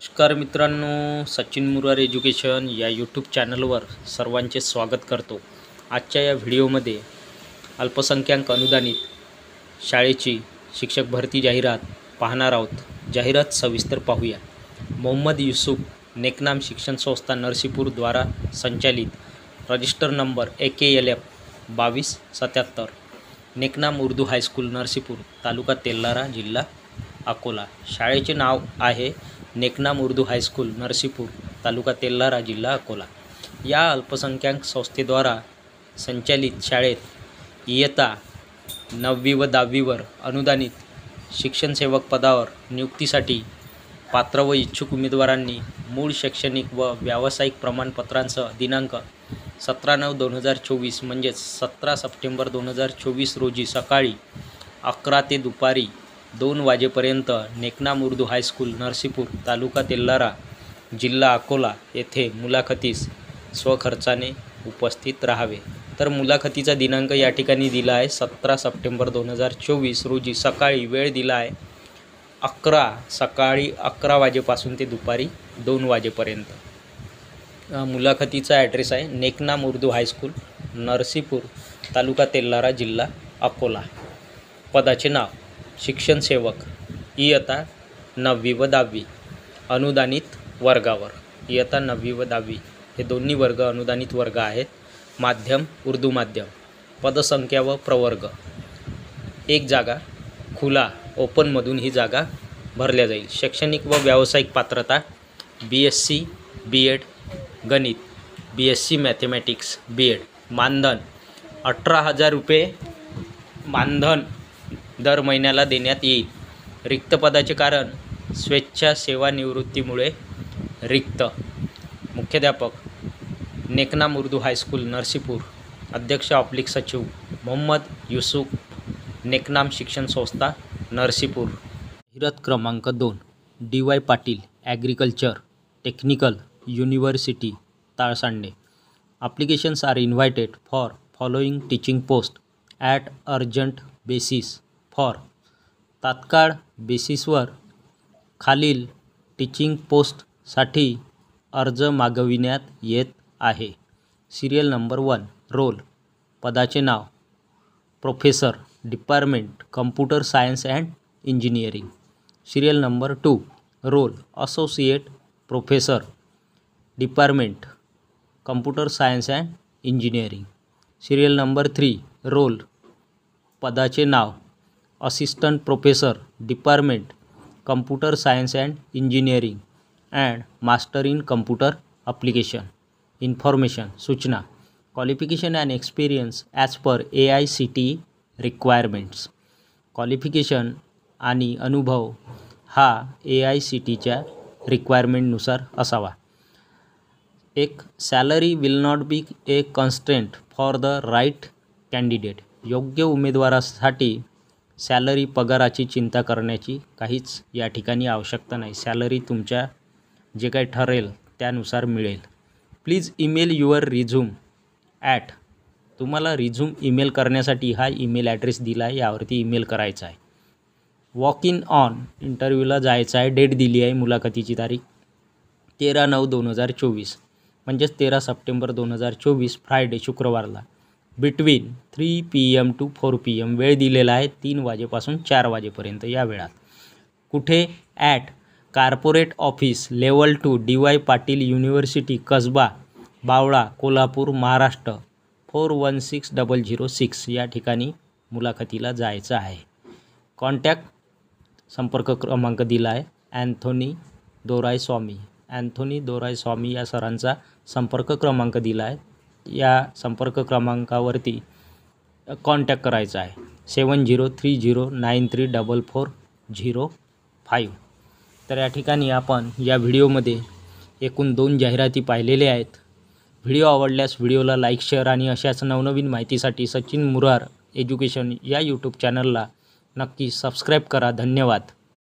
नमस्कार मित्रांनो, सचिन मुरार एज्युकेशन या यूट्यूब चॅनलवर सर्वांचे स्वागत करतो। आजच्या या व्हिडिओमध्ये अल्पसंख्याक अनुदानित शाळेची शिक्षक भरती जाहिरात पाहणार आहोत। जाहिरात सविस्तर पाहूया। मोहम्मद युसूफ नेकनाम शिक्षण संस्था नरसीपुर द्वारा संचालित रजिस्टर नंबर AKLF 2277 नेकनाम उर्दू हायस्कूल नरसीपुर तालुका तेल्हारा जिल्हा अकोला। शाळेचे नाव आहे नेकनाम उर्दू हायस्कूल नरसीपुर तालुका तेल्हारा जिल्हा अकोला। या अल्पसंख्याक संस्थेद्वारा संचालित शाळेत इयत्ता 9वी व 10वीवर अनुदानित शिक्षणसेवक पदावर नियुक्तीसाठी पात्र व इच्छुक उमेदवारांनी मूळ शैक्षणिक व व्यावसायिक प्रमाणपत्रांसह दिनांक 17/9/2024 म्हणजेच 17 सप्टेंबर 2024 रोजी सकाळी 11 ते दुपारी 2 वाजेपर्यंत नेकनाम उर्दू हायस्कूल नरसीपुर तालुका तेल्हारा जिल्हा अकोला येथे मुलाखतीस स्वखर्चाने उपस्थित राहावे। तर मुलाखतीचा दिनांक या ठिकाणी दिला आहे 17 सप्टेंबर 2024 रोजी सकाळी। वेळ दिला आहे सकाळी 11 वाजेपासून ते दुपारी 2 वाजेपर्यंत। मुलाखतीचा ॲड्रेस आहे नेकनाम उर्दू हायस्कूल नरसीपुर तालुका तेल्हारा जिल्हा अकोला। पदाचे नाव शिक्षण सेवक, इयत्ता 9वी व 10वी अनुदानित वर्गावर। इयत्ता 9वी व 10वी हे दोन्ही वर्ग अनुदानित वर्ग आहेत। माध्यम उर्दू माध्यम। पदसंख्या व प्रवर्ग 1 जागा खुला ओपनमधून ही जागा भरल्या जाईल। शैक्षणिक व व्यावसायिक पात्रता BSc B.Ed गणित, BSc मॅथमॅटिक्स B.Ed। मानधन 18,000 रुपये मानधन दर महिन्याला देण्यात येईल। रिक्त पदाचे कारण स्वेच्छा सेवानिवृत्तीमुळे रिक्त। मुख्याध्यापक नेकनाम उर्दू हायस्कूल नरसीपुर। अध्यक्ष सचिव मोहम्मद युसूफ नेकनाम शिक्षण संस्था नरसीपुर। जाहिरात क्रमांक 2 DY Patil agriculture technical university Talsande. Applications are invited for following teaching post at urgent basis for तात्काळ बेसिसवर खालील टीचिंग पोस्टसाठी अर्ज मागविण्यात येत आहे। सिरियल नंबर 1 रोल पदाचे नाव professor department computer science and engineering. Serial number 2 role associate professor department computer science and engineering. Serial number 3 role पदाचे नाव assistant professor department computer science and engineering and master in computer application. Information सूचना qualification and experience as per AICTE requirements. Qualification आणि अनुभव हा AICTEच्या रिक्वायरमेंटनुसार असावा। एक salary will not be a constraint for the right candidate. योग्य उमेदवारासाठी सॅलरी पगाराची चिंता करण्याची काहीच या ठिकाणी आवश्यकता नाही। सॅलरी तुमच्या जे काही ठरेल त्यानुसार मिळेल। Please email your resume at तुम्हाला रिझ्यूम ईमेल करण्यासाठी हा ईमेल ॲड्रेस दिला आहे, यावरती ईमेल करायचा आहे। वॉक इन ऑन इंटरव्ह्यूला जायचं आहे। डेट दिली आहे मुलाखतीची तारीख 13/9/2024 म्हणजेच 13 सप्टेंबर 2024 फ्रायडे शुक्रवारला बिटवीन 3 PM to 4 PM वेळ दिलेला आहे 3 वाजेपासून 4 वाजेपर्यंत या वेळात। कुठे at corporate office level 2 DY Patil university Kasaba Bawada Kolhapur Maharashtra 416006 या ठिकाणी मुलाखतीला जायचं आहे। कॉन्टॅक्ट संपर्क क्रमांक दिला आहे अँथोनी दोराय स्वामी या सरांचा संपर्क क्रमांक दिला आहे। या संपर्क क्रमांकावरती कॉन्टॅक्ट करायचा आहे 7030934405। तर या ठिकाणी आपण या व्हिडिओमध्ये एकूण 2 जाहिराती पाहिलेल्या आहेत। व्हिडिओ आवडल्यास व्हिडिओला लाईक शेअर आणि अशाच नवनवीन माहितीसाठी सचिन मुरार एज्युकेशन या यूट्यूब चॅनलला नक्की सबस्क्राईब करा। धन्यवाद।